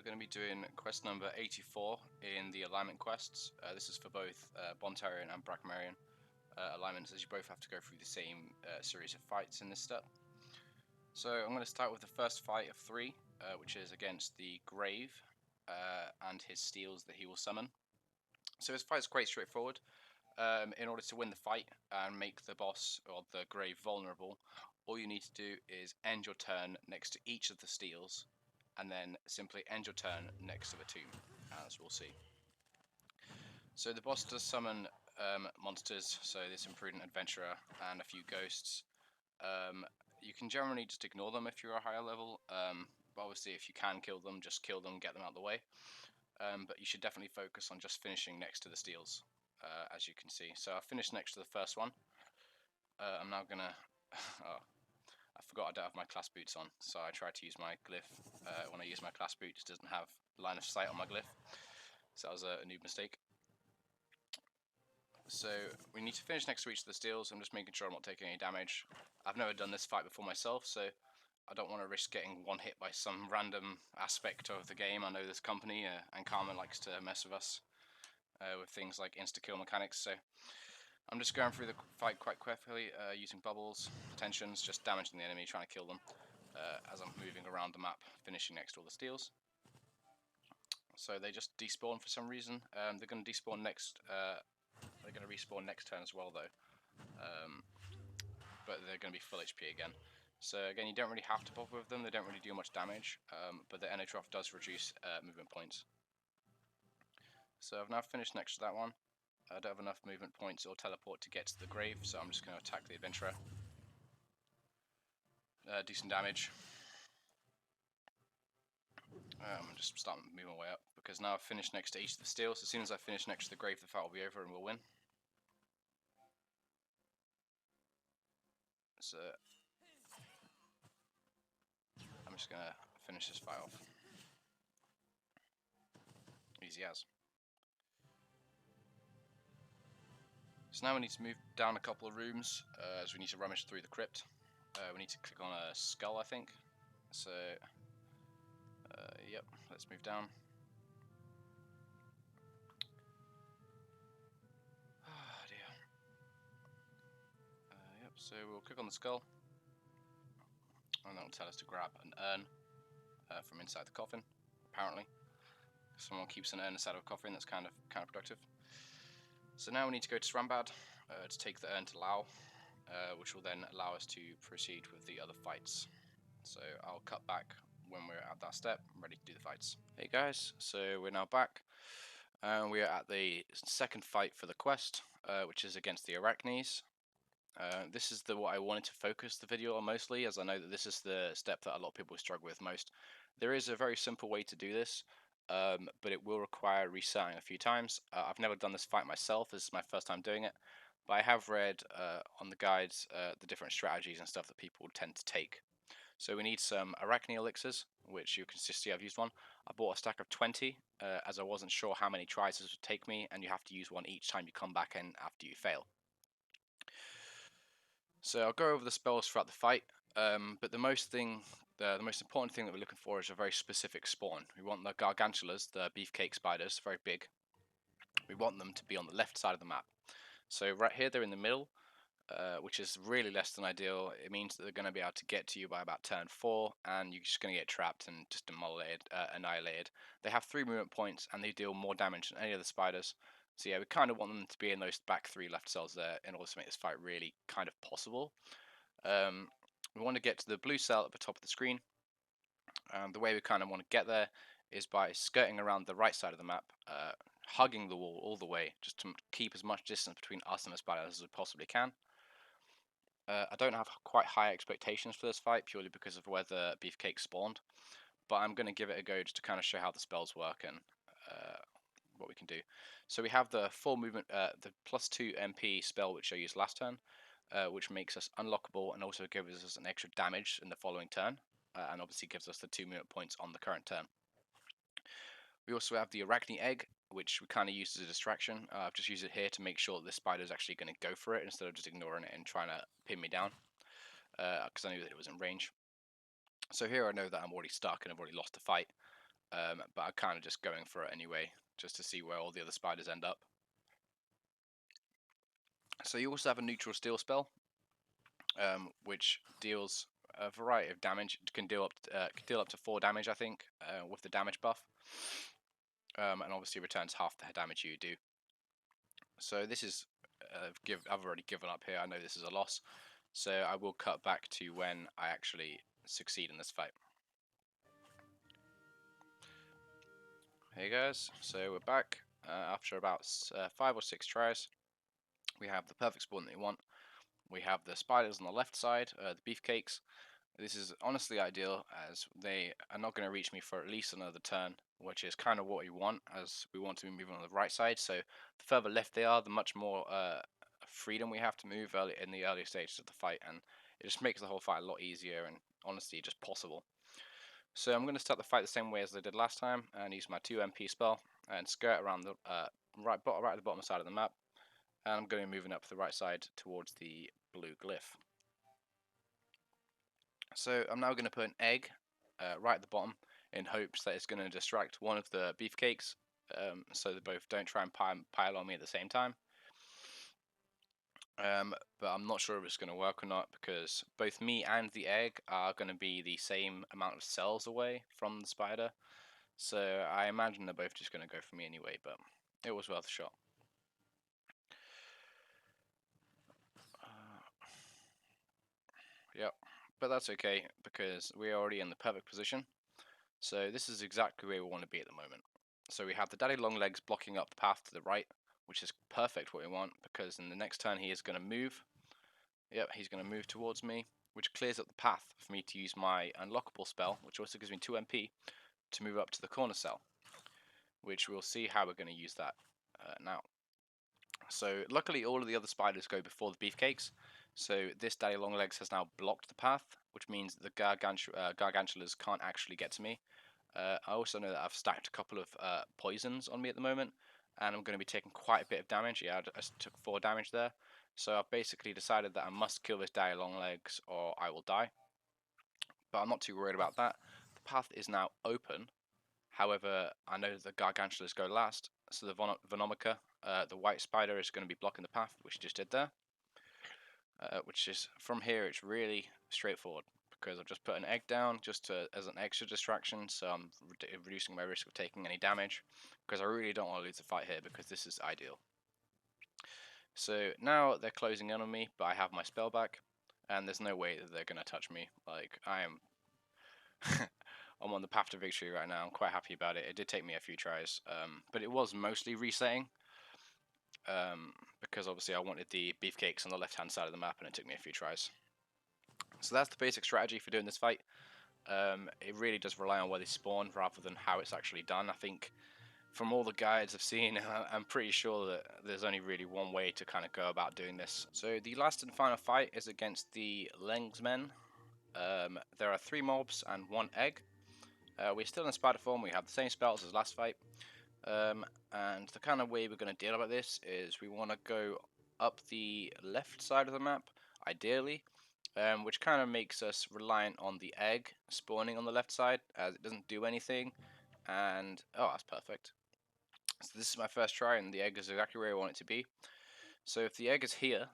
going to be doing quest number 84 in the alignment quests. This is for both bontarian and brakmarian alignments, as you both have to go through the same series of fights in this step. So I'm going to start with the first fight of 3, which is against the Grave and his steels that he will summon. So this fight is quite straightforward. In order to win the fight and make the boss or the Grave vulnerable, all you need to do is end your turn next to each of the steels, and then simply end your turn next to the tomb, as we'll see. So the boss does summon monsters, so this imprudent adventurer and a few ghosts. You can generally just ignore them if you're a higher level, but obviously if you can kill them, just kill them, get them out of the way. But you should definitely focus on just finishing next to the steels, as you can see. So I finished next to the first one. I'm now gonna... oh, I forgot I don't have my class boots on, so I tried to use my glyph. When I use my class boots, it doesn't have line of sight on my glyph, so that was a noob mistake. So we need to finish next to each of the steels. I'm just making sure I'm not taking any damage. I've never done this fight before myself, so I don't want to risk getting one hit by some random aspect of the game. I know this company and Karma likes to mess with us with things like insta-kill mechanics, so I'm just going through the fight quite quickly, using bubbles, tensions, just damaging the enemy, trying to kill them as I'm moving around the map, finishing next to all the steels. So they just despawn for some reason. They're going to despawn next. They're going to respawn next turn as well, though. But they're going to be full HP again. So again, you don't really have to bother with them. They don't really do much damage, but the Enotroph does reduce movement points. So I've now finished next to that one. I don't have enough movement points or teleport to get to the grave, so I'm just going to attack the adventurer. Do some damage. Just start moving my way up, because now I've finished next to each of the steels. As soon as I finish next to the grave, the fight will be over and we'll win. So I'm just going to finish this fight off. Easy as. So now we need to move down a couple of rooms, as we need to rummage through the crypt. We need to click on a skull, I think. So, yep, let's move down. Oh dear. Yep, so we'll click on the skull, and that will tell us to grab an urn from inside the coffin, apparently. If someone keeps an urn inside of a coffin, that's kind of counterproductive. So now we need to go to Srambad to take the urn to Lao, which will then allow us to proceed with the other fights. So I'll cut back when we're at that step, ready to do the fights. Hey guys, so we're now back. We are at the second fight for the quest, which is against the Arachnes. This is what I wanted to focus the video on mostly, as I know that this is the step that a lot of people struggle with most. There is a very simple way to do this, but it will require resetting a few times. I've never done this fight myself, this is my first time doing it, but I have read on the guides the different strategies and stuff that people tend to take. So we need some Arachne elixirs, which you can see I've used one. I bought a stack of 20, as I wasn't sure how many tries this would take me, and you have to use one each time you come back in after you fail. So I'll go over the spells throughout the fight, but the most important thing that we're looking for is a very specific spawn. We want the gargantulas, the beefcake spiders, very big. We want them to be on the left side of the map. So right here they're in the middle, which is really less than ideal. It means that they're going to be able to get to you by about turn 4, and you're just going to get trapped and just annihilated. They have 3 movement points, and they deal more damage than any of the spiders. So yeah, we kind of want them to be in those back 3 left cells there in order to make this fight really kind of possible. We want to get to the blue cell at the top of the screen. The way we kind of want to get there is by skirting around the right side of the map, hugging the wall all the way, just to keep as much distance between us and the spiders as we possibly can. I don't have quite high expectations for this fight, purely because of where the beefcake spawned, but I'm going to give it a go just to kind of show how the spells work and what we can do. So we have the full movement, the +2 MP spell which I used last turn, which makes us unlockable and also gives us an extra damage in the following turn, and obviously gives us the 2 movement points on the current turn. We also have the Arachnee egg, which we kind of use as a distraction. I've just used it here to make sure that the spider is actually going to go for it instead of just ignoring it and trying to pin me down, because I knew that it was in range. So here I know that I'm already stuck and I've already lost the fight. but I'm kind of just going for it anyway, just to see where all the other spiders end up. So you also have a neutral steel spell, which deals a variety of damage. It can deal up to 4 damage, I think, with the damage buff, and obviously returns half the damage you do. So this is I've already given up here. I know this is a loss, so I will cut back to when I actually succeed in this fight. Hey guys, so we're back after about 5 or 6 tries. We have the perfect spawn that you want. We have the spiders on the left side, the beefcakes. This is honestly ideal, as they are not going to reach me for at least another turn, which is kind of what we want, as we want to be moving on the right side. So the further left they are, the much more freedom we have to move in the early stages of the fight, and it just makes the whole fight a lot easier and honestly just possible. So I'm going to start the fight the same way as I did last time, and use my 2 MP spell and skirt around the right at the bottom side of the map, and I'm going to be moving up the right side towards the blue glyph. So I'm now going to put an egg right at the bottom in hopes that it's going to distract one of the beefcakes, so they both don't try and pile on me at the same time. But I'm not sure if it's going to work or not, because both me and the egg are going to be the same amount of cells away from the spider. So I imagine they're both just going to go for me anyway, but it was worth a shot. Yep, but that's okay, because we're already in the perfect position. So this is exactly where we want to be at the moment. So we have the daddy long legs blocking up the path to the right, which is perfect what we want, because in the next turn he is going to move. Yep, he's going to move towards me, which clears up the path for me to use my unlockable spell, which also gives me 2 MP, to move up to the corner cell, which we'll see how we're going to use that now. So luckily all of the other spiders go before the beefcakes, so this daddy long legs has now blocked the path, which means that the gargantulas can't actually get to me. I also know that I've stacked a couple of poisons on me at the moment, and I'm going to be taking quite a bit of damage. Yeah, I took 4 damage there. So I've basically decided that I must kill this daddy long legs or I will die. But I'm not too worried about that. The path is now open. However, I know that the gargantulas go last, so the Venomica, the white spider, is going to be blocking the path, which it just did there. Which is, from here, it's really straightforward, because I've just put an egg down just as an extra distraction, so I'm reducing my risk of taking any damage, because I really don't want to lose the fight here, because this is ideal. So now they're closing in on me, but I have my spell back, and there's no way that they're going to touch me. Like, I am I'm on the path to victory right now. I'm quite happy about it. It did take me a few tries, but it was mostly resetting, because obviously I wanted the beefcakes on the left-hand side of the map, and it took me a few tries. So that's the basic strategy for doing this fight. It really does rely on where they spawn rather than how it's actually done. I think from all the guides I've seen, I'm pretty sure that there's only really one way to kind of go about doing this. So the last and final fight is against the Lensmen. There are 3 mobs and 1 egg. We're still in spider form. We have the same spells as last fight. And the kind of way we're going to deal about this is we want to go up the left side of the map, ideally, which kind of makes us reliant on the egg spawning on the left side, as it doesn't do anything. And oh, that's perfect. So this is my first try, and the egg is exactly where I want it to be. So if the egg is here,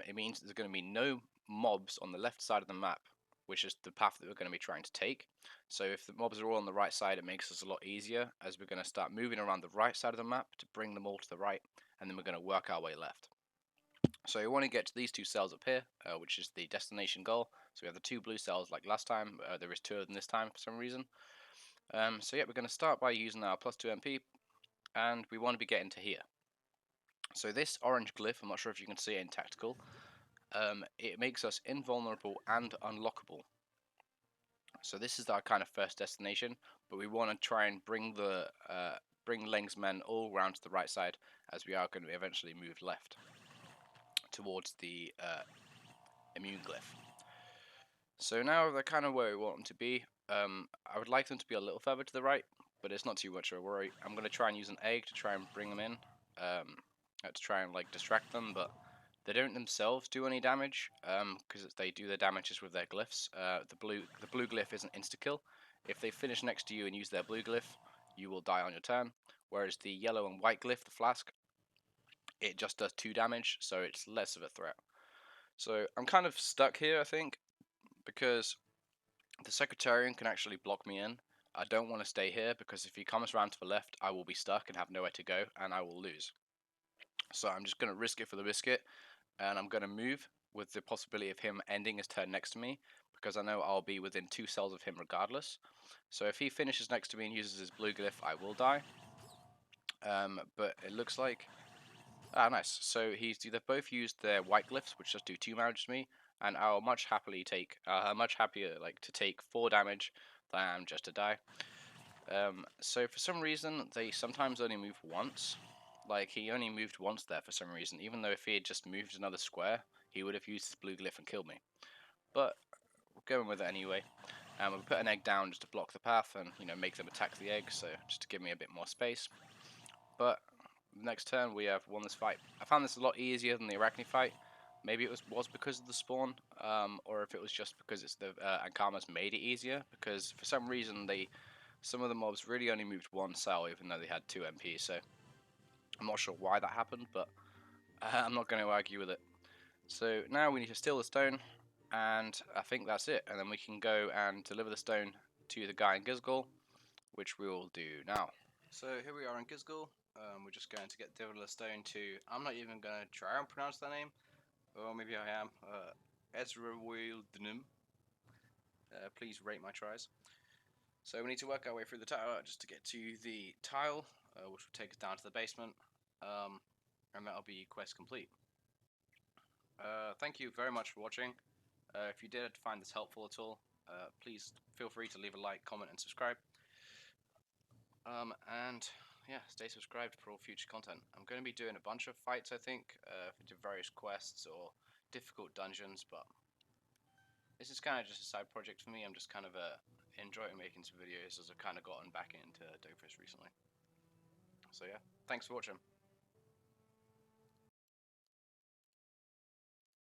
it means there's going to be no mobs on the left side of the map, which is the path that we're going to be trying to take. So if the mobs are all on the right side, it makes us a lot easier, as we're going to start moving around the right side of the map to bring them all to the right, and then we're going to work our way left. So we want to get to these 2 cells up here, which is the destination goal. So we have the 2 blue cells like last time. There is 2 of them this time for some reason. So yeah, we're going to start by using our +2 MP, and we want to be getting to here. So this orange glyph, I'm not sure if you can see it in tactical, it makes us invulnerable and unlockable. So this is our kind of first destination, but we want to try and bring Leng's men all around to the right side, as we are going to eventually move left towards the immune glyph. So now they're kind of where we want them to be. I would like them to be a little further to the right, but it's not too much of a worry. I'm going to try and use an egg to try and bring them in, to try and like distract them, but they don't themselves do any damage, because they do their damages with their glyphs. The blue glyph is an insta-kill. If they finish next to you and use their blue glyph, you will die on your turn. Whereas the yellow and white glyph, the flask, it just does 2 damage, so it's less of a threat. So I'm kind of stuck here, I think, because the Secretarian can actually block me in. I don't want to stay here because if he comes around to the left, I will be stuck and have nowhere to go, and I will lose. So I'm just going to risk it for the biscuit, and I'm going to move with the possibility of him ending his turn next to me, because I know I'll be within 2 cells of him regardless. So if he finishes next to me and uses his blue glyph, I will die. But it looks like... Ah, nice. So they've both used their white glyphs, which just do 2 damage to me, and I'll much happily take, much happier to take 4 damage than just to die. So for some reason, they sometimes only move once. Like, he only moved once there for some reason, even though if he had just moved another square, he would have used his blue glyph and killed me. But we're going with it anyway. And we'll put an egg down just to block the path and, you know, make them attack the egg, so just to give me a bit more space. But next turn we have won this fight. I found this a lot easier than the Arachne fight. Maybe it was because of the spawn, or if it was just because it's the Ankama's made it easier. Because for some reason some of the mobs really only moved 1 cell, even though they had 2 MP. So I'm not sure why that happened, but I'm not going to argue with it. So now we need to steal the stone, and I think that's it. And then we can go and deliver the stone to the guy in Gizgul, which we will do now. So here we are in Gizgul. We're just going to get deliver the stone to... I'm not even going to try and pronounce that name. Or maybe I am. Ezra Wildnum. Please rate my tries. So we need to work our way through the tower just to get to the tile, which will take us down to the basement. And that'll be quest complete. Thank you very much for watching. If you did find this helpful at all, please feel free to leave a like, comment, and subscribe. And yeah, stay subscribed for all future content. I'm going to be doing a bunch of fights, I think, for various quests or difficult dungeons, but this is kind of just a side project for me. I'm just kind of enjoying making some videos as I've kind of gotten back into DOFUS recently. So yeah, thanks for watching.